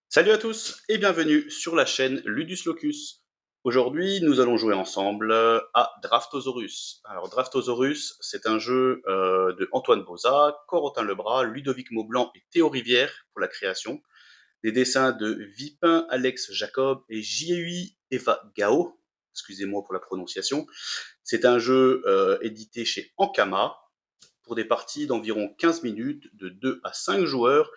Salut à tous et bienvenue sur la chaîne Ludus Locus. Aujourd'hui, nous allons jouer ensemble à Draftosaurus. Alors, Draftosaurus, c'est un jeu de Antoine Boza, Corentin Lebras, Ludovic Maublanc et Théo Rivière pour la création. Des dessins de Vipin, Alex Jacob et Jiui Eva Gao. Excusez-moi pour la prononciation. C'est un jeu édité chez Ankama pour des parties d'environ 15 minutes de 2 à 5 joueurs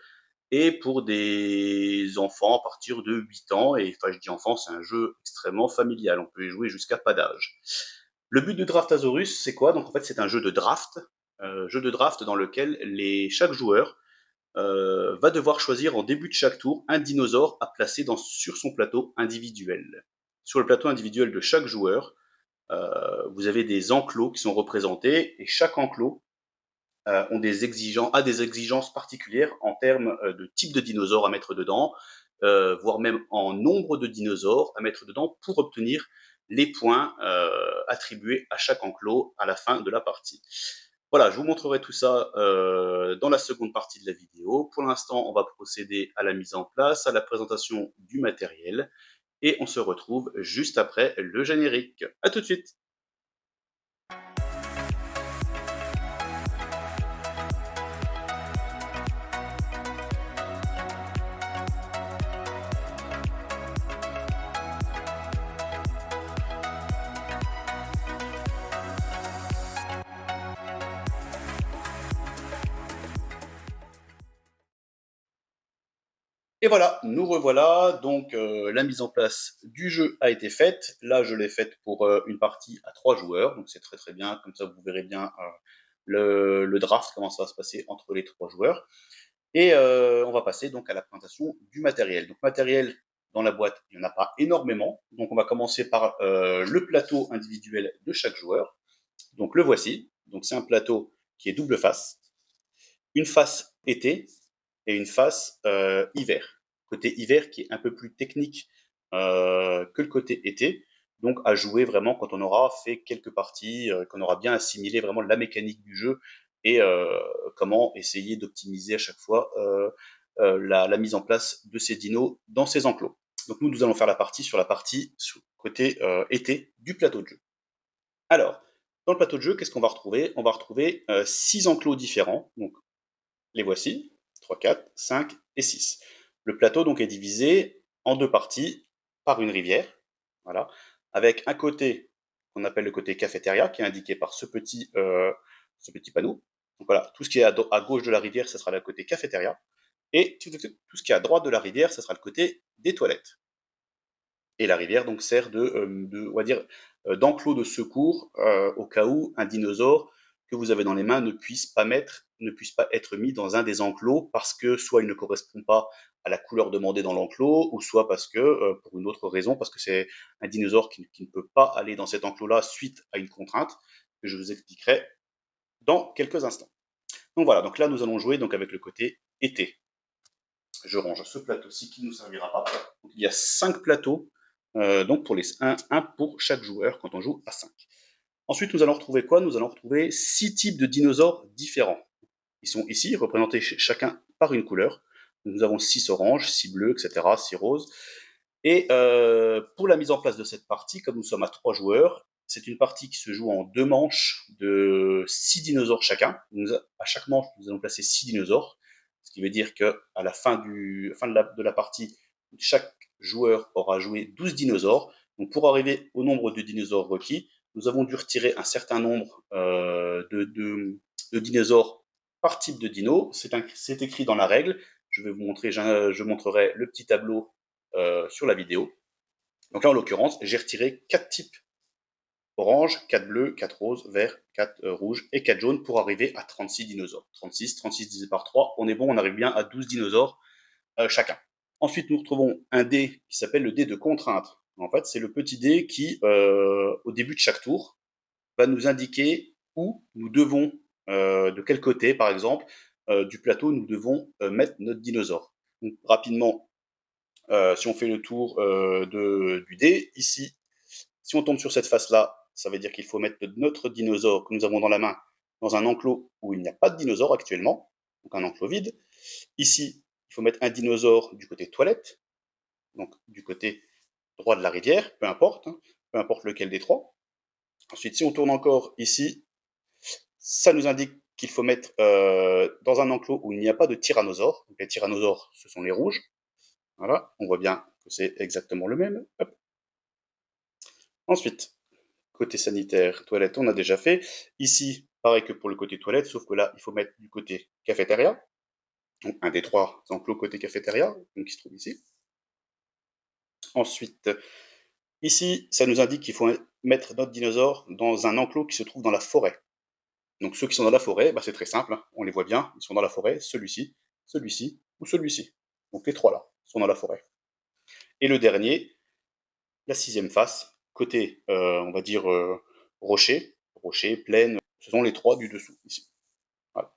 et pour des enfants à partir de 8 ans. Et enfin, je dis enfants, c'est un jeu extrêmement familial. On peut y jouer jusqu'à pas d'âge. Le but de Draftosaurus, c'est quoi? Donc en fait, c'est un jeu de draft dans lequel chaque joueur va devoir choisir en début de chaque tour un dinosaure à placer sur son plateau individuel. Sur le plateau individuel de chaque joueur, vous avez des enclos qui sont représentés et chaque enclos a des exigences particulières en termes de type de dinosaures à mettre dedans, voire même en nombre de dinosaures à mettre dedans pour obtenir les points attribués à chaque enclos à la fin de la partie. Voilà, je vous montrerai tout ça dans la seconde partie de la vidéo. Pour l'instant, on va procéder à la mise en place, à la présentation du matériel, et on se retrouve juste après le générique. À tout de suite. Et voilà, nous revoilà. Donc la mise en place du jeu a été faite. Là, je l'ai faite pour une partie à 3 joueurs. Donc c'est très très bien. Comme ça, vous verrez bien le draft, comment ça va se passer entre les 3 joueurs. Et on va passer donc à la présentation du matériel. Donc matériel dans la boîte, il n'y en a pas énormément. Donc on va commencer par le plateau individuel de chaque joueur. Donc le voici. Donc c'est un plateau qui est double face. Une face été et une face hiver. Côté hiver qui est un peu plus technique que le côté été, donc à jouer vraiment quand on aura fait quelques parties, qu'on aura bien assimilé vraiment la mécanique du jeu et comment essayer d'optimiser à chaque fois la mise en place de ces dinos dans ces enclos. Donc nous allons faire la partie sur côté été du plateau de jeu. Alors, dans le plateau de jeu, qu'est-ce qu'on va retrouver? On va retrouver 6 enclos différents. Donc les voici, 3, 4, 5 et 6. Le plateau donc est divisé en 2 parties par une rivière, voilà, avec un côté qu'on appelle le côté cafétéria, qui est indiqué par ce petit panneau. Donc voilà, tout ce qui est à gauche de la rivière, ce sera le côté cafétéria, et tout ce qui est à droite de la rivière, ce sera le côté des toilettes. Et la rivière donc sert on va dire, d'enclos de secours au cas où un dinosaure que vous avez dans les mains ne puisse pas être mis dans un des enclos parce que soit il ne correspond pas à la couleur demandée dans l'enclos, ou soit parce que, pour une autre raison, parce que c'est un dinosaure qui ne peut pas aller dans cet enclos-là suite à une contrainte que je vous expliquerai dans quelques instants. Donc voilà, donc là nous allons jouer donc avec le côté été. Je range ce plateau-ci qui ne nous servira pas. Donc, il y a 5 plateaux, donc pour un pour chaque joueur quand on joue à 5. Ensuite, nous allons retrouver quoi? Nous allons retrouver 6 types de dinosaures différents. Ils sont ici, représentés chacun par une couleur. Donc, nous avons 6 oranges, 6 bleus, etc., 6 roses. Et pour la mise en place de cette partie, comme nous sommes à 3 joueurs, c'est une partie qui se joue en 2 manches de 6 dinosaures chacun. À chaque manche, nous allons placer 6 dinosaures, ce qui veut dire qu'à la fin de la partie, chaque joueur aura joué 12 dinosaures. Donc pour arriver au nombre de dinosaures requis, nous avons dû retirer un certain nombre de dinosaures par type de dino. C'est écrit dans la règle. Je vais vous montrer, je montrerai le petit tableau sur la vidéo. Donc là, en l'occurrence, j'ai retiré 4 types orange, 4 bleus, 4 roses, vert, 4 rouges et 4 jaunes pour arriver à 36 dinosaures. 36 divisé par 3, on est bon, on arrive bien à 12 dinosaures chacun. Ensuite, nous retrouvons un dé qui s'appelle le dé de contrainte. En fait, c'est le petit dé qui, au début de chaque tour, va nous indiquer où nous devons, de quel côté, par exemple, du plateau, nous devons mettre notre dinosaure. Donc, rapidement, si on fait le tour du dé, ici, si on tombe sur cette face-là, ça veut dire qu'il faut mettre notre dinosaure que nous avons dans la main dans un enclos où il n'y a pas de dinosaure actuellement, donc un enclos vide. Ici, il faut mettre un dinosaure du côté toilette, donc du côté droit de la rivière, peu importe, hein, peu importe lequel des trois. Ensuite, si on tourne encore ici, ça nous indique qu'il faut mettre dans un enclos où il n'y a pas de tyrannosaure. Donc les tyrannosaures, ce sont les rouges. Voilà, on voit bien que c'est exactement le même. Hop. Ensuite, côté sanitaire, toilette, on a déjà fait. Ici, pareil que pour le côté toilette, sauf que là, il faut mettre du côté cafétéria. Donc un des trois enclos côté cafétéria, donc qui se trouve ici. Ensuite, ici, ça nous indique qu'il faut mettre notre dinosaure dans un enclos qui se trouve dans la forêt. Donc ceux qui sont dans la forêt, bah, c'est très simple, hein, on les voit bien, ils sont dans la forêt, celui-ci, celui-ci ou celui-ci. Donc les trois là sont dans la forêt. Et le dernier, la sixième face, côté, on va dire, rocher, rocher, plaine, ce sont les trois du dessous, ici. Voilà.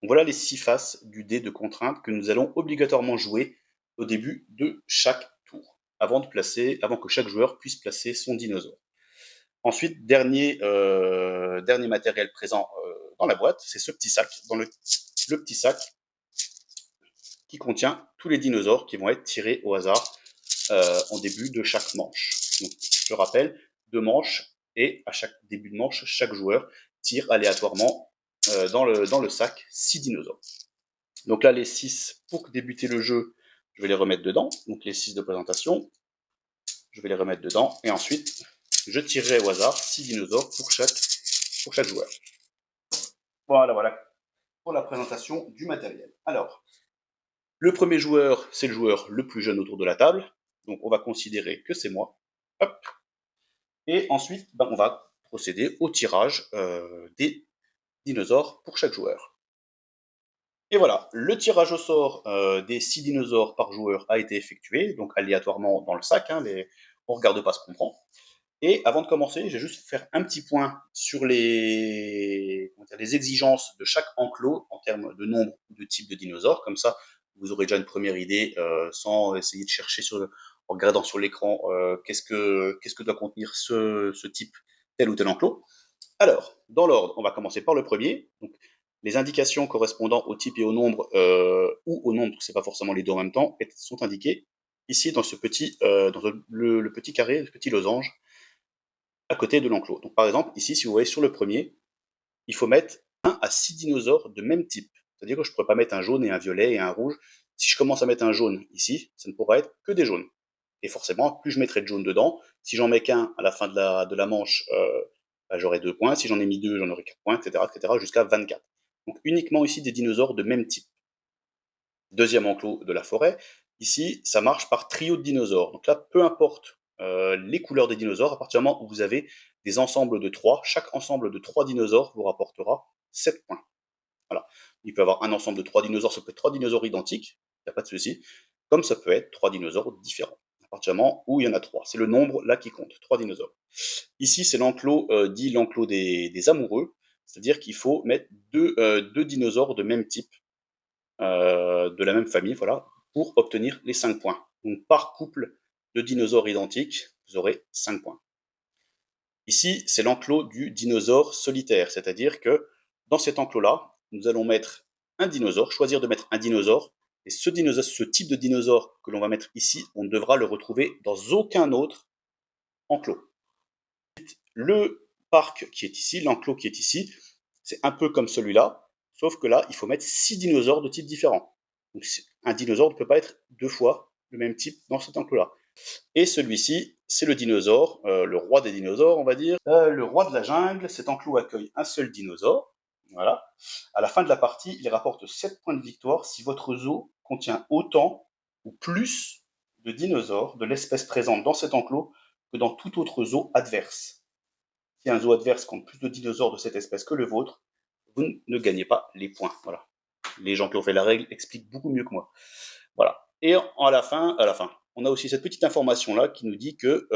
Donc voilà les 6 faces du dé de contrainte que nous allons obligatoirement jouer au début de chaque tour, avant que chaque joueur puisse placer son dinosaure. Ensuite, dernier matériel présent dans la boîte, c'est ce petit sac, dans le petit sac qui contient tous les dinosaures qui vont être tirés au hasard en début de chaque manche. Donc, je rappelle, 2 manches, et à chaque début de manche, chaque joueur tire aléatoirement dans le sac 6 dinosaures. Donc là, les 6, pour débuter le jeu, je vais les remettre dedans. Donc les 6 de présentation, je vais les remettre dedans. Et ensuite, je tirerai au hasard 6 dinosaures pour chaque joueur. Voilà pour la présentation du matériel. Alors, le premier joueur, c'est le joueur le plus jeune autour de la table. Donc on va considérer que c'est moi. Hop. Et ensuite, on va procéder au tirage des dinosaures pour chaque joueur. Et voilà, le tirage au sort des 6 dinosaures par joueur a été effectué, donc aléatoirement dans le sac, hein, on ne regarde pas ce qu'on prend. Et avant de commencer, je vais juste faire un petit point sur les exigences de chaque enclos en termes de nombre ou de type de dinosaures. Comme ça, vous aurez déjà une première idée sans essayer de chercher en regardant sur l'écran qu'est-ce que doit contenir ce type, tel ou tel enclos. Alors, dans l'ordre, on va commencer par le premier. Donc, les indications correspondant au type et au nombre, ou au nombre, c'est pas forcément les deux en même temps, sont indiquées ici dans ce petit, dans le petit carré, le petit losange, à côté de l'enclos. Donc, par exemple, ici, si vous voyez sur le premier, il faut mettre 1 à 6 dinosaures de même type. C'est-à-dire que je ne pourrais pas mettre un jaune et un violet et un rouge. Si je commence à mettre un jaune ici, ça ne pourra être que des jaunes. Et forcément, plus je mettrai de jaune dedans, si j'en mets qu'un à la fin de la manche, j'aurai 2 points. Si j'en ai mis 2, j'en aurai 4 points, etc., jusqu'à 24. Donc uniquement ici des dinosaures de même type. Deuxième enclos de la forêt. Ici, ça marche par trio de dinosaures. Donc là, peu importe les couleurs des dinosaures, à partir du moment où vous avez des ensembles de 3, chaque ensemble de 3 dinosaures vous rapportera 7 points. Voilà. Il peut y avoir un ensemble de 3 dinosaures, ça peut être 3 dinosaures identiques, il n'y a pas de souci, comme ça peut être 3 dinosaures différents. À partir du moment où il y en a 3, c'est le nombre là qui compte, 3 dinosaures. Ici, c'est l'enclos dit l'enclos des amoureux, c'est-à-dire qu'il faut mettre deux dinosaures de même type, de la même famille, voilà, pour obtenir les 5 points. Donc par couple de dinosaures identiques, vous aurez 5 points. Ici, c'est l'enclos du dinosaure solitaire, c'est-à-dire que dans cet enclos-là, nous allons mettre un dinosaure, choisir de mettre un dinosaure, et ce type de dinosaure que l'on va mettre ici, on ne devra le retrouver dans aucun autre enclos. Le parc qui est ici, l'enclos qui est ici, c'est un peu comme celui-là, sauf que là, il faut mettre 6 dinosaures de types différents. Donc, un dinosaure ne peut pas être 2 fois le même type dans cet enclos-là. Et celui-ci, c'est le dinosaure, le roi des dinosaures, on va dire. Le roi de la jungle, cet enclos accueille un seul dinosaure. Voilà. À la fin de la partie, il rapporte 7 points de victoire si votre zoo contient autant ou plus de dinosaures de l'espèce présente dans cet enclos que dans tout autre zoo adverse. Si un zoo adverse compte plus de dinosaures de cette espèce que le vôtre, vous ne gagnez pas les points. Voilà. Les gens qui ont fait la règle expliquent beaucoup mieux que moi. Voilà. Et à la fin, on a aussi cette petite information là qui nous dit que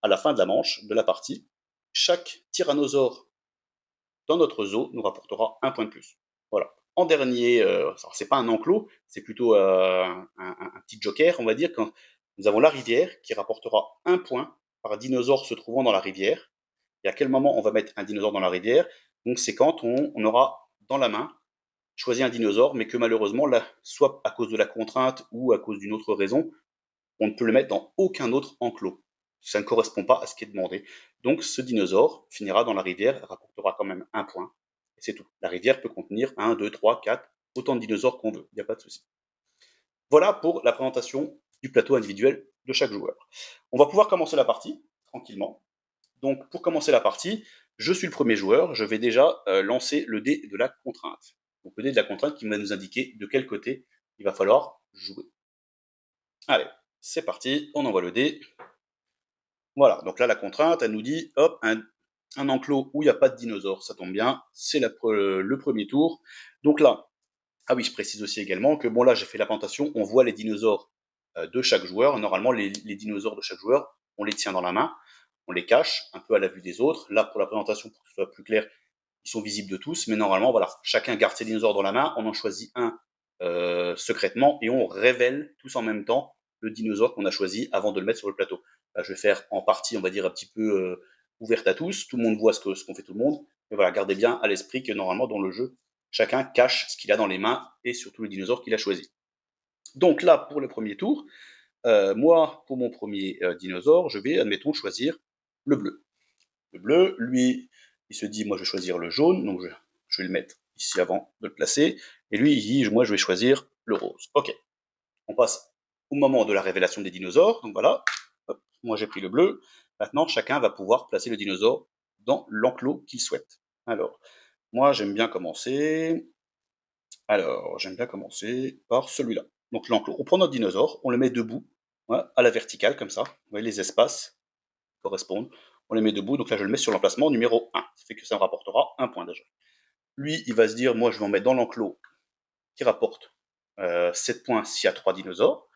à la fin de la manche, de la partie, chaque tyrannosaure dans notre zoo nous rapportera un point de plus. Voilà. En dernier, c'est pas un enclos, c'est plutôt un petit joker, on va dire, quand nous avons la rivière qui rapportera un point par dinosaure se trouvant dans la rivière. Et à quel moment on va mettre un dinosaure dans la rivière? Donc c'est quand on aura dans la main choisi un dinosaure, mais que malheureusement, là, soit à cause de la contrainte ou à cause d'une autre raison, on ne peut le mettre dans aucun autre enclos. Ça ne correspond pas à ce qui est demandé. Donc ce dinosaure finira dans la rivière, rapportera quand même un point. Et c'est tout. La rivière peut contenir 1, 2, 3, 4, autant de dinosaures qu'on veut. Il n'y a pas de souci. Voilà pour la présentation du plateau individuel de chaque joueur. On va pouvoir commencer la partie tranquillement. Donc pour commencer la partie, je suis le premier joueur, je vais déjà lancer le dé de la contrainte. Donc le dé de la contrainte qui va nous indiquer de quel côté il va falloir jouer. Allez, c'est parti, on envoie le dé. Voilà, donc là la contrainte, elle nous dit, hop, un enclos où il n'y a pas de dinosaures, ça tombe bien, c'est le premier tour. Donc là, ah oui, je précise aussi également que, bon là j'ai fait la présentation, on voit les dinosaures de chaque joueur. Normalement, les dinosaures de chaque joueur, on les tient dans la main, on les cache un peu à la vue des autres. Là, pour la présentation, pour que ce soit plus clair, ils sont visibles de tous, mais normalement, voilà, chacun garde ses dinosaures dans la main, on en choisit un secrètement et on révèle tous en même temps le dinosaure qu'on a choisi avant de le mettre sur le plateau. Là, je vais faire en partie, on va dire, un petit peu ouverte à tous, tout le monde voit ce qu'on fait tout le monde, mais voilà, gardez bien à l'esprit que normalement, dans le jeu, chacun cache ce qu'il a dans les mains et surtout le dinosaure qu'il a choisi. Donc là, pour le premier tour, moi, pour mon premier dinosaure, je vais, admettons, choisir le bleu. Le bleu, lui, il se dit, moi, je vais choisir le jaune, donc je vais le mettre ici avant de le placer. Et lui, il dit, moi, je vais choisir le rose. Ok, on passe au moment de la révélation des dinosaures. Donc voilà, hop, moi, j'ai pris le bleu. Maintenant, chacun va pouvoir placer le dinosaure dans l'enclos qu'il souhaite. Alors, moi, j'aime bien commencer. Alors, j'aime bien commencer par celui-là. Donc l'enclos, on prend notre dinosaure, on le met debout, ouais, à la verticale, comme ça. Vous voyez, les espaces correspondent. On les met debout, donc là je le mets sur l'emplacement numéro 1. Ça fait que ça me rapportera un point déjà. Lui, il va se dire, moi je vais en mettre dans l'enclos qui rapporte 7 points s'il y a 3 dinosaures.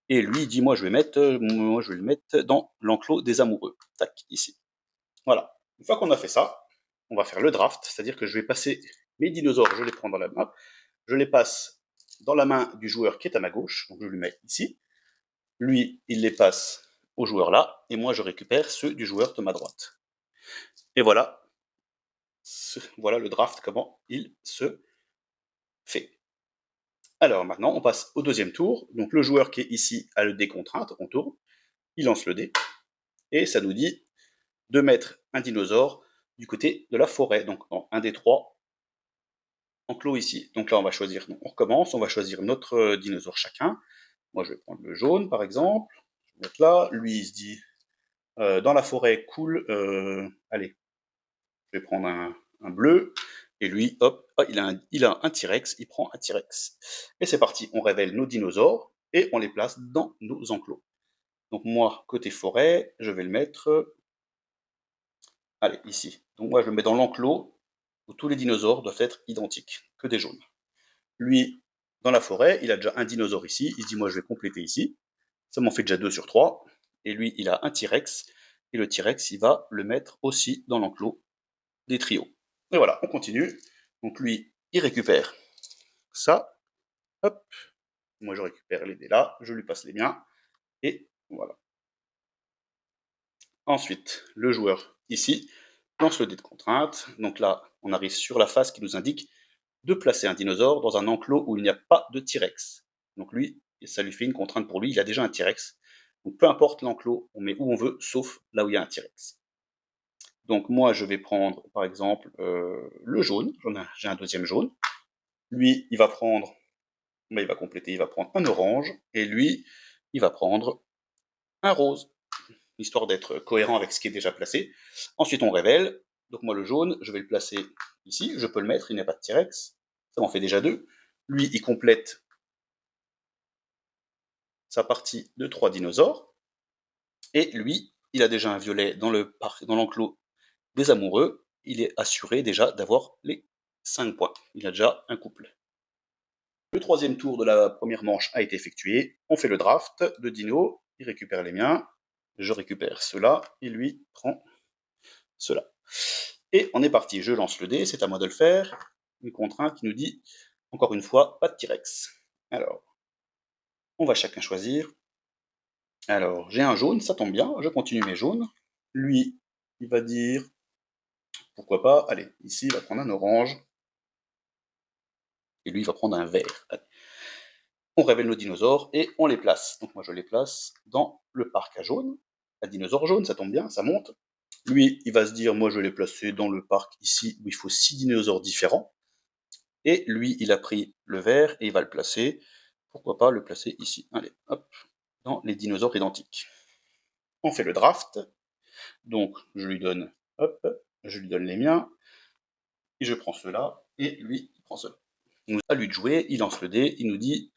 Et lui, il dit, moi je vais le mettre dans l'enclos des amoureux. Tac, ici. Voilà. Une fois qu'on a fait ça, on va faire le draft, c'est-à-dire que je vais passer mes dinosaures, je les prends dans la main, je les passe dans la main du joueur qui est à ma gauche, donc je lui mets ici. Lui, il les passe au joueur là, et moi je récupère ceux du joueur de ma droite. Et voilà, voilà le draft, comment il se fait. Alors maintenant, on passe au deuxième tour. Donc le joueur qui est ici a le dé contrainte, on tourne, il lance le dé, et ça nous dit de mettre un dinosaure du côté de la forêt, donc dans un des 3 enclos ici. Donc là, on va choisir, on recommence, on va choisir notre dinosaure chacun. Moi, je vais prendre le jaune, par exemple. Je vais mettre là. Lui, il se dit, dans la forêt, cool. Allez, je vais prendre un bleu. Et lui, hop, oh, il a un T-Rex. Il prend un T-Rex. Et c'est parti. On révèle nos dinosaures et on les place dans nos enclos. Donc moi, côté forêt, je vais le mettre, allez, ici. Donc moi, je le mets dans l'enclos où tous les dinosaures doivent être identiques, que des jaunes. Lui, dans la forêt, il a déjà un dinosaure ici. Il se dit, moi, je vais compléter ici. Ça m'en fait déjà 2 sur 3. Et lui, il a un T-Rex. Et le T-Rex, il va le mettre aussi dans l'enclos des trios. Et voilà, on continue. Donc lui, il récupère ça. Hop. Moi, je récupère les dés là. Je lui passe les miens. Et voilà. Ensuite, le joueur ici lance le dé de contrainte. Donc là, on arrive sur la phase qui nous indique de placer un dinosaure dans un enclos où il n'y a pas de T-Rex. Donc lui, ça lui fait une contrainte pour lui, il a déjà un T-Rex. Donc peu importe l'enclos, on met où on veut, sauf là où il y a un T-Rex. Donc moi, je vais prendre, par exemple, le jaune. J'ai un deuxième jaune. Lui, il va prendre, il va compléter, il va prendre un orange. Et lui, il va prendre un rose, histoire d'être cohérent avec ce qui est déjà placé. Ensuite, on révèle. Donc moi, le jaune, je vais le placer ici. Je peux le mettre, il n'y a pas de T-Rex. Ça m'en fait déjà 2. Lui, il complète sa partie de 3 dinosaures. Et lui, il a déjà un violet dans l'enclos des amoureux. Il est assuré déjà d'avoir les 5 points. Il a déjà un couple. Le troisième tour de la première manche a été effectué. On fait le draft de Dino. Il récupère les miens. Je récupère ceux-là. Et lui prend ceux-là. Et on est parti. Je lance le dé. C'est à moi de le faire. Une contrainte qui nous dit, encore une fois, pas de T-Rex. Alors, on va chacun choisir. Alors, j'ai un jaune, ça tombe bien, je continue mes jaunes. Lui, il va dire, pourquoi pas, allez, ici, il va prendre un orange. et lui il va prendre un vert. Allez. On révèle nos dinosaures et on les place. Donc moi je les place dans le parc à jaune, à dinosaure jaune, ça tombe bien, ça monte. Lui, il va se dire, moi je vais les placer dans le parc ici où il faut 6 dinosaures différents. Et lui, il a pris le vert et il va le placer. Pourquoi pas le placer ici. Allez, hop, dans les dinosaures identiques. On fait le draft. Donc je lui donne, hop, je lui donne les miens. Et je prends ceux-là et lui, il prend ceux-là. À lui de jouer, il lance le dé, il nous dit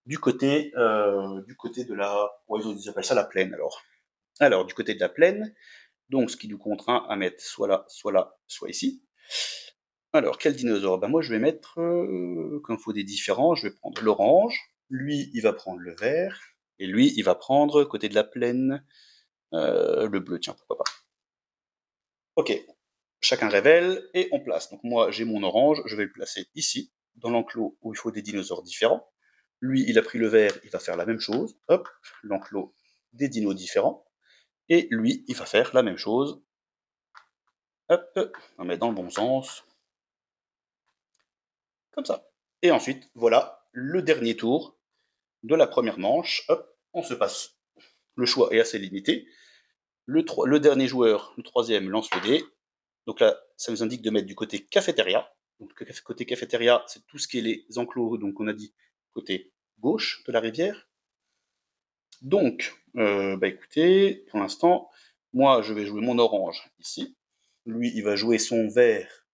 du côté de la, ouais, ils appellent ça la plaine alors. Alors du côté de la plaine, donc ce qui nous contraint à mettre soit là, soit là, soit ici. Alors quel dinosaure? Ben moi je vais mettre, comme il faut des différents, je vais prendre l'orange. Lui il va prendre le vert et lui il va prendre côté de la plaine le bleu. Tiens pourquoi pas. Ok, chacun révèle et on place. Donc moi j'ai mon orange, je vais le placer ici dans l'enclos où il faut des dinosaures différents. Lui, il a pris le vert, il va faire la même chose. Hop, l'enclos des dinos différents. Et lui, il va faire la même chose. Hop, on met dans le bon sens. Comme ça. Et ensuite, voilà le dernier tour de la première manche. Hop, on se passe. Le choix est assez limité. Le dernier joueur, le troisième, lance le dé. Donc là, ça nous indique de mettre du côté cafétéria. Donc côté cafétéria, c'est tout ce qui est les enclos, donc on a dit côté gauche de la rivière. Donc, bah écoutez, pour l'instant, moi je vais jouer mon orange ici. Lui, il va jouer son vert,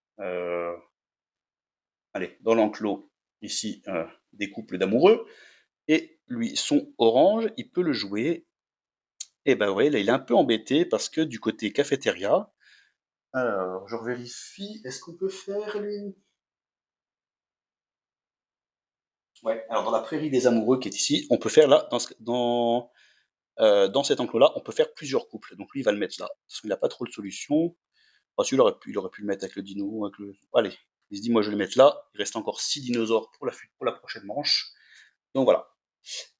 allez, dans l'enclos, ici, des couples d'amoureux. Et lui, son orange, il peut le jouer. Et ben ouais, là, il est un peu embêté parce que du côté cafétéria, alors, je vérifie, est-ce qu'on peut faire les... Ouais, alors dans la prairie des amoureux qui est ici, on peut faire là, dans cet enclos-là, on peut faire plusieurs couples. Donc lui, il va le mettre là, parce qu'il n'a pas trop de solutions. Enfin, celui-là, il aurait pu le mettre avec le dino. Avec le... Allez, il se dit, moi je vais le mettre là. Il reste encore 6 dinosaures pour la prochaine manche. Donc voilà.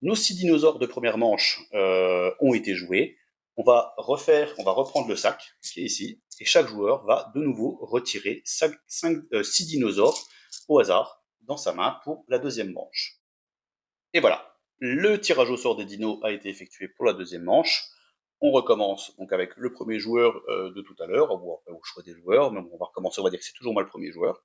Nos 6 dinosaures de première manche ont été joués. On va reprendre le sac qui est ici. Et chaque joueur va de nouveau retirer 6 dinosaures au hasard dans sa main pour la deuxième manche. Et voilà. Le tirage au sort des dinos a été effectué pour la deuxième manche. On recommence donc avec le premier joueur de tout à l'heure, ou au choix des joueurs, mais on va recommencer, on va dire que c'est toujours moi le premier joueur.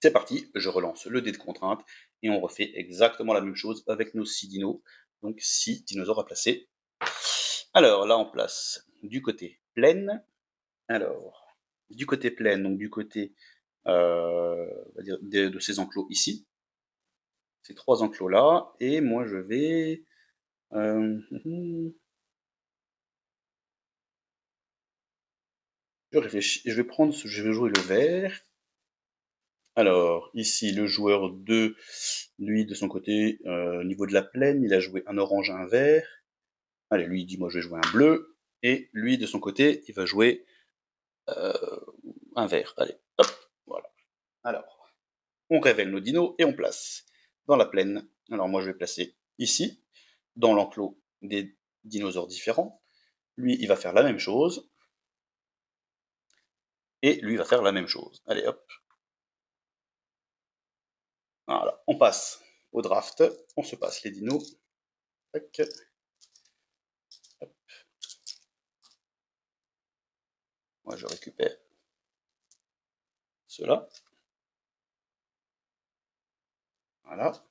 C'est parti, je relance le dé de contrainte et on refait exactement la même chose avec nos 6 dinos, donc 6 dinosaures à placer. Alors là on place du côté plaine, alors du côté plaine, donc du côté on va dire de ces enclos ici, ces 3 enclos là, et moi je vais... je réfléchis, je vais jouer le vert. Alors, ici, le joueur 2, lui, de son côté, au niveau de la plaine, il a joué un orange et un vert. Allez, lui, il dit, moi, je vais jouer un bleu. Et lui, de son côté, il va jouer euh, un vert. Allez, hop, voilà. Alors, on révèle nos dinos et on place dans la plaine. Alors, moi, je vais placer ici, dans l'enclos des dinosaures différents. Lui, il va faire la même chose. Et lui, il va faire la même chose. Allez, hop. Voilà, on passe au draft. On se passe les dinos. Tac. Moi, je récupère cela. Voilà.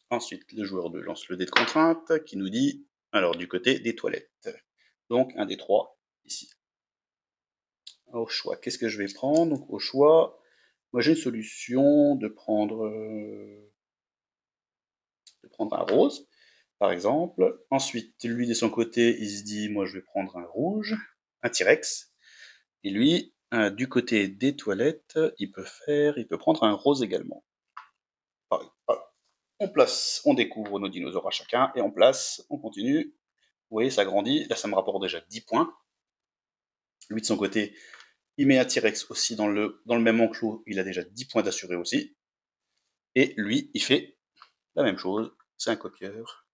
Ensuite, le joueur 2 lance le dé de contrainte qui nous dit, alors du côté des toilettes. Donc un des 3 ici. Au choix, qu'est-ce que je vais prendre? Donc au choix, moi j'ai une solution de prendre un rose, par exemple. Ensuite, lui de son côté, il se dit, moi je vais prendre un rouge, un T-Rex. Et lui, du côté des toilettes, il peut prendre un rose également. Pareil. Voilà. On place, on découvre nos dinosaures à chacun et on place, on continue. Vous voyez, ça grandit. Là, ça me rapporte déjà 10 points. Lui, de son côté, il met un T-Rex aussi dans le même enclos. Il a déjà 10 points d'assuré aussi. Et lui, il fait la même chose. C'est un copieur.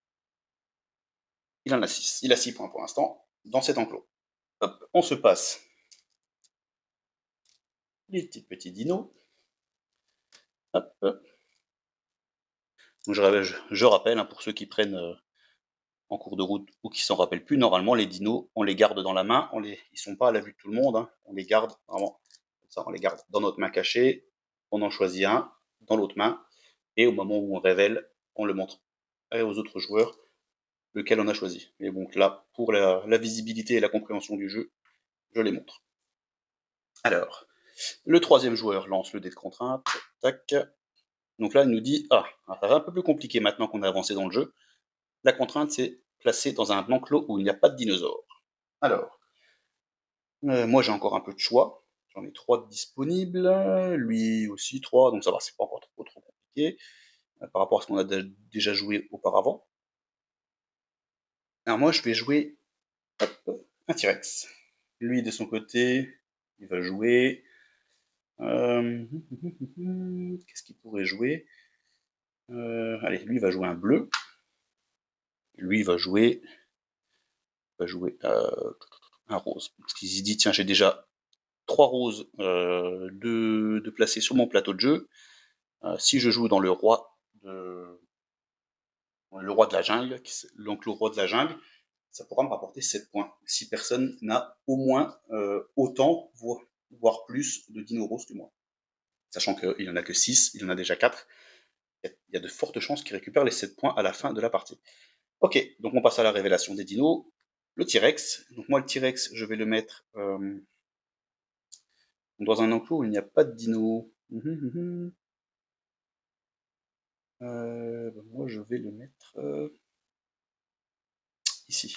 Il en a 6. Il a 6 points pour l'instant dans cet enclos. Hop, on se passe les petits dinos. Hop. Donc je rappelle, hein, pour ceux qui prennent en cours de route ou qui s'en rappellent plus, normalement les dinos, on les garde dans la main, ils sont pas à la vue de tout le monde, hein, on les garde vraiment comme ça, on les garde dans notre main cachée, on en choisit un dans l'autre main, et au moment où on révèle, on le montre aux autres joueurs lequel on a choisi. Et donc là, pour la visibilité et la compréhension du jeu, je les montre. Alors, le troisième joueur lance le dé de contrainte, tac. Donc là, il nous dit, ça va un peu plus compliqué maintenant qu'on a avancé dans le jeu. La contrainte, c'est placé dans un enclos où il n'y a pas de dinosaures. Alors, moi j'ai encore un peu de choix. J'en ai 3 disponibles, lui aussi 3, donc ça va, c'est pas encore trop compliqué par rapport à ce qu'on a déjà joué auparavant. Alors moi je vais jouer un T-Rex. Lui de son côté, il va jouer. Qu'est-ce qu'il pourrait jouer? Allez, lui il va jouer un bleu. Lui il va jouer un rose. Parce qu'il se dit tiens j'ai déjà 3 roses de placer sur mon plateau de jeu. Si je joue dans le roi de la jungle, donc le roi de la jungle, ça pourra me rapporter 7 points. Si personne n'a au moins autant, voire plus de dinos roses que moi. Sachant qu'il n'y en a que 6, il y en a déjà 4. Il y a de fortes chances qu'il récupère les 7 points à la fin de la partie. Ok, donc on passe à la révélation des dinos. Le T-Rex. Donc moi le T-Rex, je vais le mettre dans un enclos où il n'y a pas de dinos. Moi je vais le mettre ici,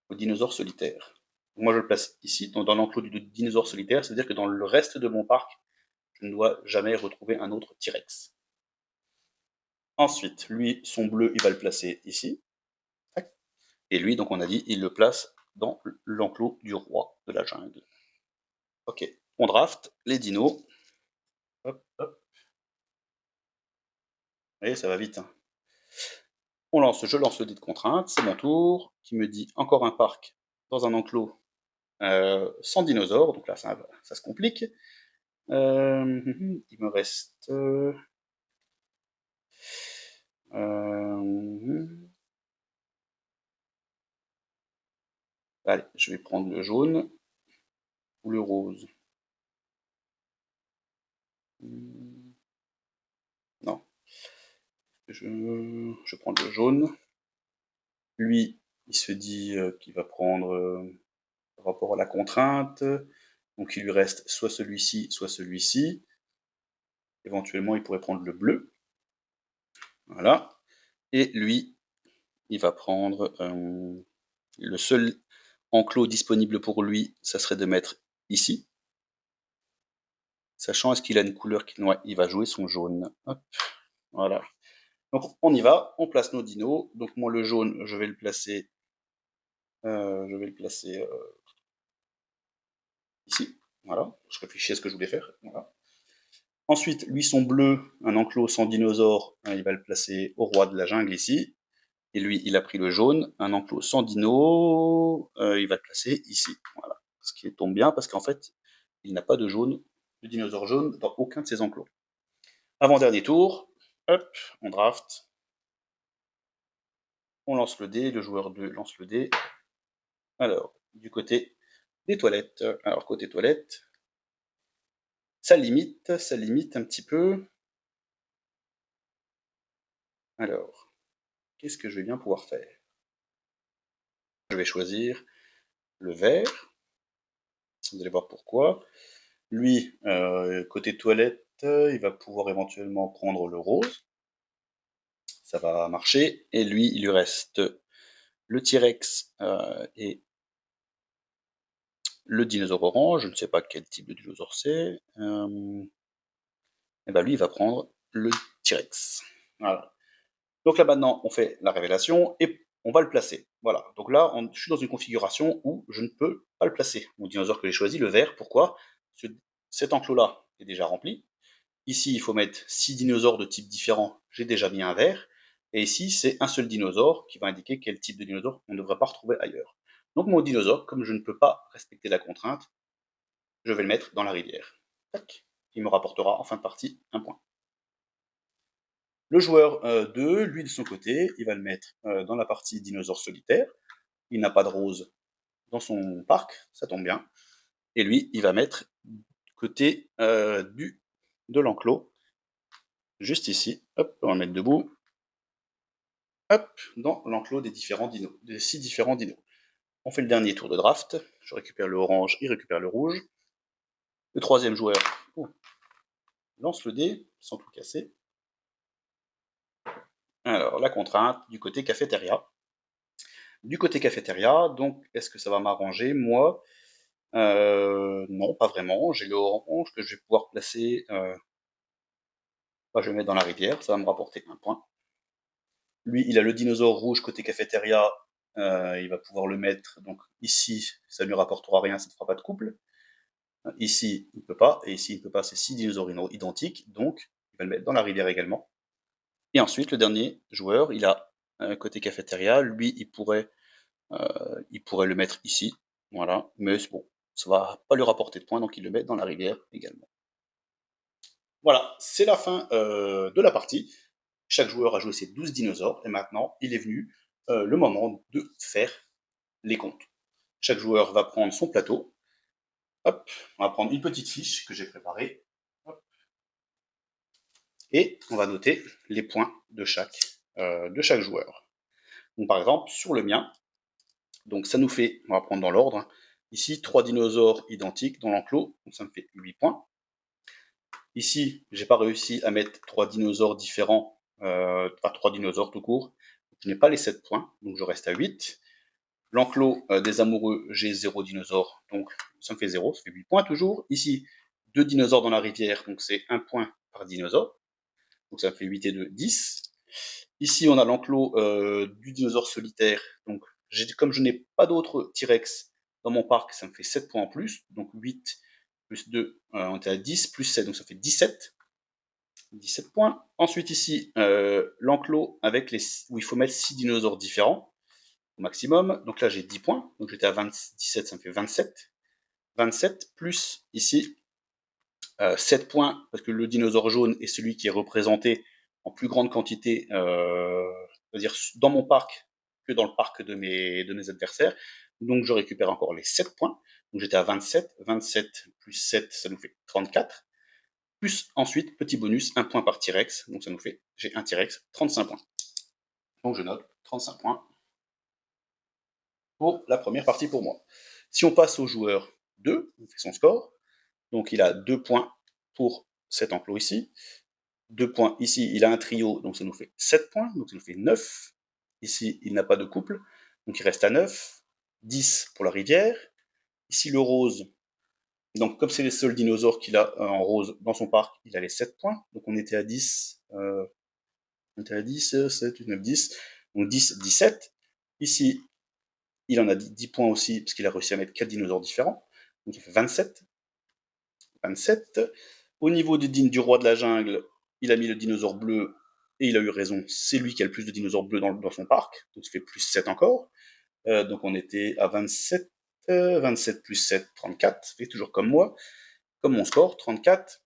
au dinosaure solitaire. Moi je le place ici, dans l'enclos du dinosaure solitaire, c'est-à-dire que dans le reste de mon parc, je ne dois jamais retrouver un autre T-Rex. Ensuite, lui, son bleu, il va le placer ici. Et lui, donc on a dit, il le place dans l'enclos du roi de la jungle. Ok, on draft les dinos. Hop, hop. Et ça va vite. Hein. Je lance le dé de contrainte, c'est mon tour, qui me dit encore un parc dans un enclos sans dinosaures, donc là ça se complique. Il me reste allez, je vais prendre le jaune ou le rose. Non, je prends le jaune. Lui, il se dit qu'il va prendre par rapport à la contrainte. Donc il lui reste soit celui-ci, soit celui-ci. Éventuellement, il pourrait prendre le bleu. Voilà. Et lui, il va prendre le seul enclos disponible pour lui, ça serait de mettre ici. Sachant est-ce qu'il a une couleur qui... Ouais, il va jouer son jaune. Hop, voilà. Donc on y va, on place nos dinos. Donc moi le jaune, je vais le placer, ici. Voilà. Je réfléchis à ce que je voulais faire. Voilà. Ensuite, lui son bleu, un enclos sans dinosaure, il va le placer au roi de la jungle ici. Et lui, il a pris le jaune, un enclos sans dino, il va le placer ici. Voilà. Ce qui tombe bien parce qu'en fait, il n'a pas de jaune, de dinosaure jaune dans aucun de ses enclos. Avant-dernier tour, hop, on draft. On lance le dé, le joueur 2 lance le dé. Alors, du côté des toilettes. Alors, côté toilettes, ça limite un petit peu. Alors, qu'est-ce que je vais bien pouvoir faire? Je vais choisir le vert. Vous allez voir pourquoi. Lui, côté toilette, il va pouvoir éventuellement prendre le rose. Ça va marcher. Et lui, il lui reste le T-Rex et le dinosaure orange. Je ne sais pas quel type de dinosaure c'est. Et ben lui, il va prendre le T-Rex. Voilà. Donc là maintenant, on fait la révélation et on va le placer. Voilà. Donc là, je suis dans une configuration où je ne peux pas le placer. Mon dinosaure que j'ai choisi, le vert. Pourquoi? Cet enclos-là est déjà rempli. Ici, il faut mettre 6 dinosaures de types différents. J'ai déjà mis un vert. Et ici, c'est un seul dinosaure qui va indiquer quel type de dinosaure on ne devrait pas retrouver ailleurs. Donc mon dinosaure, comme je ne peux pas respecter la contrainte, je vais le mettre dans la rivière. Tac. Il me rapportera en fin de partie un point. Le joueur 2, lui de son côté, il va le mettre dans la partie dinosaure solitaire. Il n'a pas de rose dans son parc, ça tombe bien. Et lui, il va mettre côté de l'enclos, juste ici. Hop, on va mettre debout. Hop, dans l'enclos des différents dinos, des 6 différents dinos. On fait le dernier tour de draft. Je récupère le orange, il récupère le rouge. Le troisième joueur lance le dé sans tout casser. Alors, la contrainte du côté cafétéria. Du côté cafétéria, donc, est-ce que ça va m'arranger? Moi, non, pas vraiment. J'ai le orange que je vais pouvoir placer. Je vais mettre dans la rivière, ça va me rapporter un point. Lui, il a le dinosaure rouge côté cafétéria. Il va pouvoir le mettre. Donc ici, ça ne lui rapportera rien, ça ne fera pas de couple. Ici, il ne peut pas. Et ici, il ne peut pas. C'est 6 dinosaures identiques. Donc, il va le mettre dans la rivière également. Et ensuite, le dernier joueur, il a côté cafétéria. Lui, il pourrait le mettre ici. Voilà. Mais bon, ça va pas lui rapporter de points. Donc, il le met dans la rivière également. Voilà, c'est la fin de la partie. Chaque joueur a joué ses 12 dinosaures et maintenant il est venu le moment de faire les comptes. Chaque joueur va prendre son plateau. Hop, on va prendre une petite fiche que j'ai préparée. Hop, et on va noter les points de chaque joueur. Donc, par exemple, sur le mien, donc ça nous fait, on va prendre dans l'ordre, ici 3 dinosaures identiques dans l'enclos, donc ça me fait 8 points. Ici, j'ai pas réussi à mettre 3 dinosaures différents, 3 dinosaures tout court. Je n'ai pas les 7 points, donc je reste à 8. L'enclos des amoureux, j'ai 0 dinosaure, donc ça me fait 0, ça fait 8 points toujours. Ici, 2 dinosaures dans la rivière, donc c'est 1 point par dinosaure. Donc ça me fait 8 et 2, 10. Ici, on a l'enclos du dinosaure solitaire. Donc, comme je n'ai pas d'autres T-Rex dans mon parc, ça me fait 7 points en plus. Donc 8 plus 2, on est à 10, plus 7, donc ça fait 17. 17 points. Ensuite ici, l'enclos avec où il faut mettre 6 dinosaures différents au maximum. Donc là j'ai 10 points. Donc j'étais à 17, ça me fait 27. 27 plus ici 7 points parce que le dinosaure jaune est celui qui est représenté en plus grande quantité, c'est-à-dire dans mon parc que dans le parc de mes adversaires. Donc je récupère encore les 7 points. Donc j'étais à 27. 27 plus 7, ça nous fait 34. Plus ensuite, petit bonus, 1 point par T-Rex. Donc ça nous fait, j'ai un T-Rex, 35 points. Donc je note 35 points pour la première partie pour moi. Si on passe au joueur 2, on fait son score. Donc il a 2 points pour cet enclos ici. 2 points ici, il a un trio, donc ça nous fait 7 points, donc ça nous fait 9. Ici, il n'a pas de couple, donc il reste à 9. 10 pour la rivière. Ici, le rose, donc comme c'est les seuls dinosaures qu'il a en rose dans son parc, il a les 7 points. Donc on était à 10, on était à 10, 7, 8, 9, 10. Donc 10, 17. Ici, il en a 10 points aussi, parce qu'il a réussi à mettre 4 dinosaures différents. Donc il fait 27. 27. Au niveau du roi de la jungle, il a mis le dinosaure bleu, et il a eu raison, c'est lui qui a le plus de dinosaures bleus dans son parc, donc ça fait plus 7 encore. Donc on était à 27, 27 plus 7, 34, ça fait toujours comme moi, comme mon score, 34.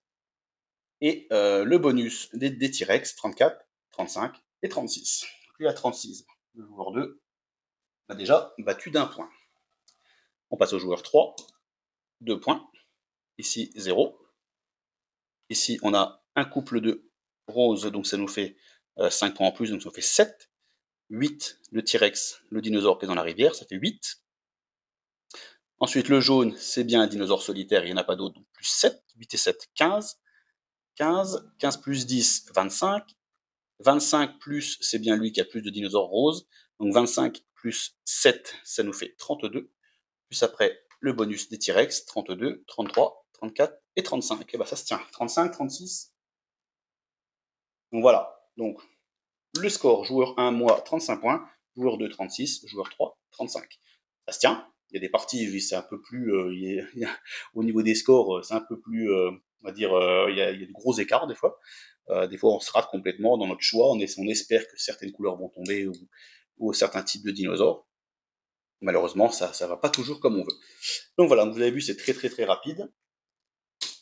Et le bonus des T-Rex, 34, 35 et 36. Donc lui à 36. Le joueur 2 a déjà battu d'un point. On passe au joueur 3, 2 points. Ici, 0. Ici, on a un couple de roses, donc ça nous fait 5 points en plus, donc ça nous fait 7. 8, le T-Rex, le dinosaure qui est dans la rivière, ça fait 8. Ensuite, le jaune, c'est bien un dinosaure solitaire, il n'y en a pas d'autre, donc plus 7. 8 et 7, 15. 15, 15 plus 10, 25. 25 plus, c'est bien lui qui a plus de dinosaures roses. Donc 25 plus 7, ça nous fait 32. Plus après, le bonus des T-Rex, 32, 33, 34 et 35. Et bah ça se tient. 35, 36. Donc voilà. Donc le score, joueur 1, moi, 35 points. Joueur 2, 36. Joueur 3, 35. Ça se tient. Il y a des parties, c'est un peu plus, au niveau des scores, c'est un peu plus, on va dire, il y a de gros écarts des fois. Des fois, on se rate complètement dans notre choix. On espère que certaines couleurs vont tomber ou certains types de dinosaures. Malheureusement, ça ne va pas toujours comme on veut. Donc voilà, vous avez vu, c'est très très très rapide.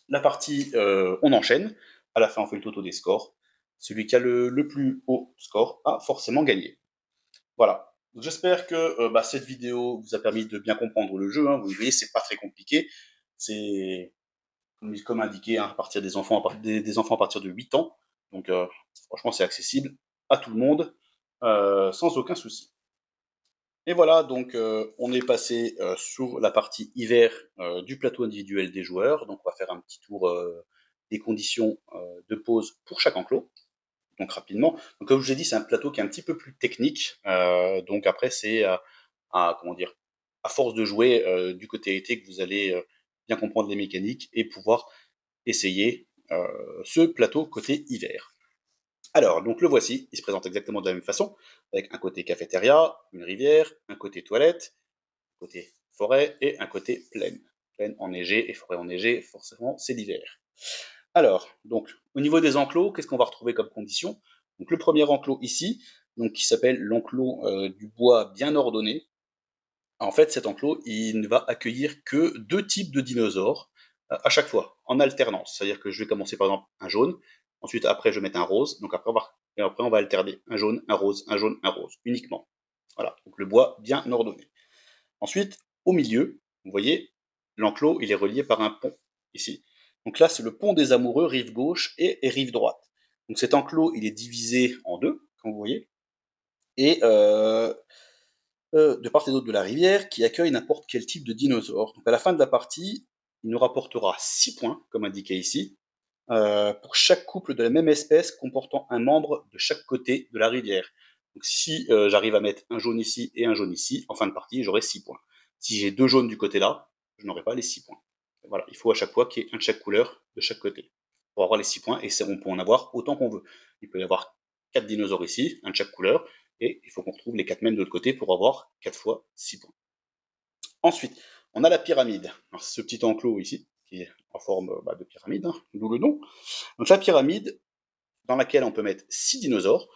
La partie, on enchaîne. À la fin, on fait le toto des scores. celui qui a le plus haut score a forcément gagné. Voilà. J'espère que cette vidéo vous a permis de bien comprendre le jeu, hein. Vous voyez, c'est pas très compliqué. C'est comme indiqué, hein, à partir des enfants à partir de 8 ans. Donc franchement, c'est accessible à tout le monde sans aucun souci. Et voilà, donc on est passé sur la partie hiver du plateau individuel des joueurs. Donc on va faire un petit tour des conditions de pause pour chaque enclos. Donc rapidement. Donc comme je vous ai dit, c'est un plateau qui est un petit peu plus technique. Donc après, c'est comment dire, à force de jouer du côté été que vous allez bien comprendre les mécaniques et pouvoir essayer ce plateau côté hiver. Alors, donc le voici, il se présente exactement de la même façon, avec un côté cafétéria, une rivière, un côté toilette, un côté forêt et un côté plaine. Plaine enneigée et forêt enneigée, forcément, c'est l'hiver. Alors, donc, au niveau des enclos, qu'est-ce qu'on va retrouver comme condition? Donc, le premier enclos ici, donc, qui s'appelle l'enclos du bois bien ordonné. En fait, cet enclos, il ne va accueillir que deux types de dinosaures à chaque fois, en alternance. C'est-à-dire que je vais commencer par exemple un jaune, ensuite après je vais mettre un rose, donc après on va alterner un jaune, un rose, un jaune, un rose, uniquement. Voilà, donc le bois bien ordonné. Ensuite, au milieu, vous voyez, l'enclos, il est relié par un pont, ici. Donc là, c'est le pont des amoureux, rive gauche et rive droite. Donc cet enclos, il est divisé en deux, comme vous voyez, et de part et d'autre de la rivière, qui accueille n'importe quel type de dinosaure. Donc à la fin de la partie, il nous rapportera 6 points, comme indiqué ici, pour chaque couple de la même espèce comportant un membre de chaque côté de la rivière. Donc si j'arrive à mettre un jaune ici et un jaune ici, en fin de partie, j'aurai 6 points. Si j'ai deux jaunes du côté là, je n'aurai pas les 6 points. Voilà, il faut à chaque fois qu'il y ait un de chaque couleur de chaque côté pour avoir les 6 points, et on peut en avoir autant qu'on veut. Il peut y avoir 4 dinosaures ici, un de chaque couleur, et il faut qu'on retrouve les 4 mêmes de l'autre côté pour avoir 4 fois 6 points. Ensuite, on a la pyramide. Alors, c'est ce petit enclos ici, qui est en forme de pyramide, hein, d'où le nom. Donc la pyramide, dans laquelle on peut mettre 6 dinosaures,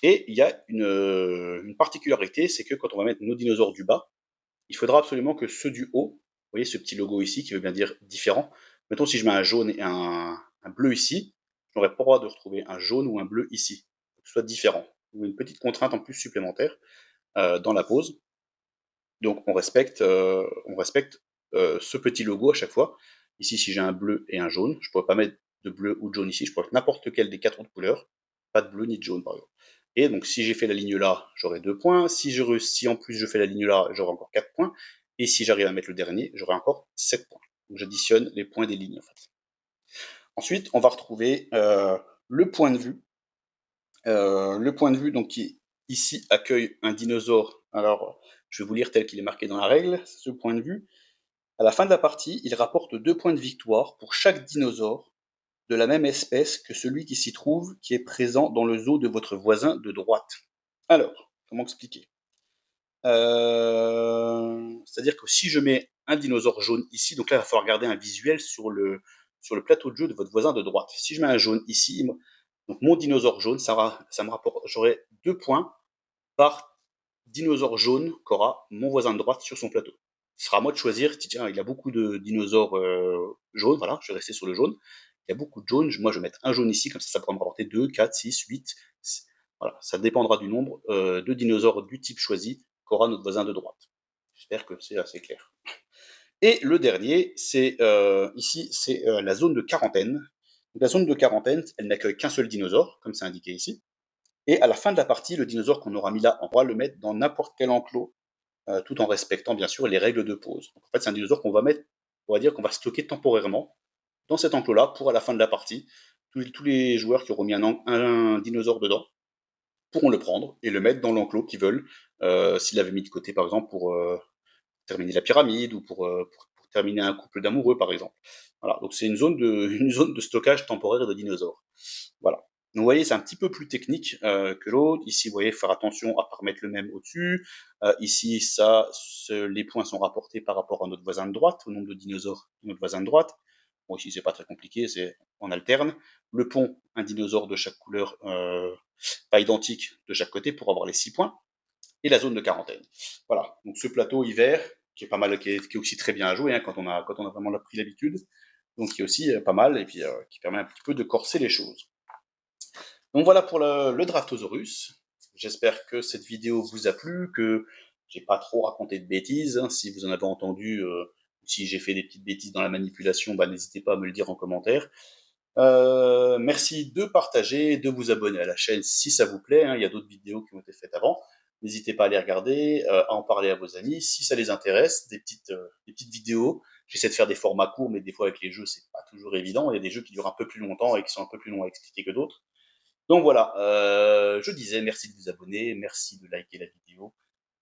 et il y a une particularité, c'est que quand on va mettre nos dinosaures du bas, il faudra absolument que ceux du haut, vous voyez ce petit logo ici qui veut bien dire différent, mettons si je mets un jaune et un bleu ici, je n'aurai pas le droit de retrouver un jaune ou un bleu ici, il faut que ce soit différent. Ou une petite contrainte en plus supplémentaire dans la pose. Donc on respecte ce petit logo à chaque fois. Ici, si j'ai un bleu et un jaune, je ne pourrais pas mettre de bleu ou de jaune ici, je pourrais mettre n'importe quel des quatre autres couleurs, pas de bleu ni de jaune par exemple. Et donc si j'ai fait la ligne là, j'aurai 2 points. Si en plus je fais la ligne là, j'aurai encore 4 points. Et si j'arrive à mettre le dernier, j'aurai encore 7 points. Donc j'additionne les points des lignes en fait. Ensuite, on va retrouver le point de vue. Le point de vue donc, qui ici accueille un dinosaure. Alors, je vais vous lire tel qu'il est marqué dans la règle. Ce point de vue, à la fin de la partie, il rapporte 2 points de victoire pour chaque dinosaure de la même espèce que celui qui s'y trouve, qui est présent dans le zoo de votre voisin de droite. Alors, comment expliquer? C'est-à-dire que si je mets un dinosaure jaune ici, donc là, il va falloir regarder un visuel sur le plateau de jeu de votre voisin de droite. Si je mets un jaune ici, donc mon dinosaure jaune, ça me rapporte, j'aurai 2 points par dinosaure jaune qu'aura mon voisin de droite sur son plateau. Ce sera à moi de choisir, tiens, il a beaucoup de dinosaures jaunes, voilà, je vais rester sur le jaune. Il y a beaucoup de jaunes, moi je vais mettre un jaune ici, comme ça pourra me rapporter 2, 4, 6, 8. Voilà, ça dépendra du nombre de dinosaures du type choisi qu'aura notre voisin de droite. J'espère que c'est assez clair. Et le dernier, c'est ici, c'est la zone de quarantaine. Donc, la zone de quarantaine, elle n'accueille qu'un seul dinosaure, comme c'est indiqué ici. Et à la fin de la partie, le dinosaure qu'on aura mis là, on pourra le mettre dans n'importe quel enclos, tout en respectant bien sûr les règles de pause. Donc, en fait, c'est un dinosaure qu'on va mettre, on va dire qu'on va stocker temporairement dans cet enclos-là pour à la fin de la partie. Tous les joueurs qui auront mis un dinosaure dedans pourront le prendre et le mettre dans l'enclos qu'ils veulent, s'ils l'avaient mis de côté par exemple pour terminer la pyramide ou pour terminer un couple d'amoureux par exemple. Voilà, donc c'est une zone de stockage temporaire de dinosaures. Voilà. Donc vous voyez, c'est un petit peu plus technique que l'autre. Ici, vous voyez, faire attention à ne pas remettre le même au-dessus. Ici, les points sont rapportés par rapport à notre voisin de droite, au nombre de dinosaures de notre voisin de droite. Bon, ici, c'est pas très compliqué, c'est on alterne. Le pont, un dinosaure de chaque couleur, pas identique de chaque côté pour avoir les 6 points. Et la zone de quarantaine. Voilà. Donc ce plateau hiver, qui est pas mal, qui est aussi très bien à jouer hein, quand on a vraiment pris l'habitude. Donc qui est aussi pas mal et puis qui permet un petit peu de corser les choses. Donc voilà pour le Draftosaurus. J'espère que cette vidéo vous a plu, que j'ai pas trop raconté de bêtises, hein. Si vous en avez entendu, si j'ai fait des petites bêtises dans la manipulation, bah, n'hésitez pas à me le dire en commentaire. Merci de partager, de vous abonner à la chaîne si ça vous plaît, hein. Il y a d'autres vidéos qui ont été faites avant. N'hésitez pas à les regarder, à en parler à vos amis si ça les intéresse. Des petites vidéos. J'essaie de faire des formats courts, mais des fois avec les jeux, c'est pas toujours évident. Il y a des jeux qui durent un peu plus longtemps et qui sont un peu plus longs à expliquer que d'autres. Donc voilà, je disais merci de vous abonner, merci de liker la vidéo,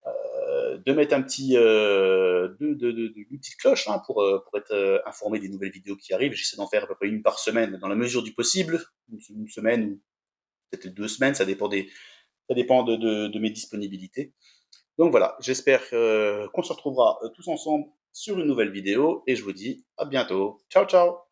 de mettre un petit, une petite cloche, hein, pour être informé des nouvelles vidéos qui arrivent. J'essaie d'en faire à peu près une par semaine dans la mesure du possible, une semaine ou peut-être 2 semaines, ça dépend de mes disponibilités. Donc voilà, j'espère qu'on se retrouvera tous ensemble sur une nouvelle vidéo et je vous dis à bientôt. Ciao ciao.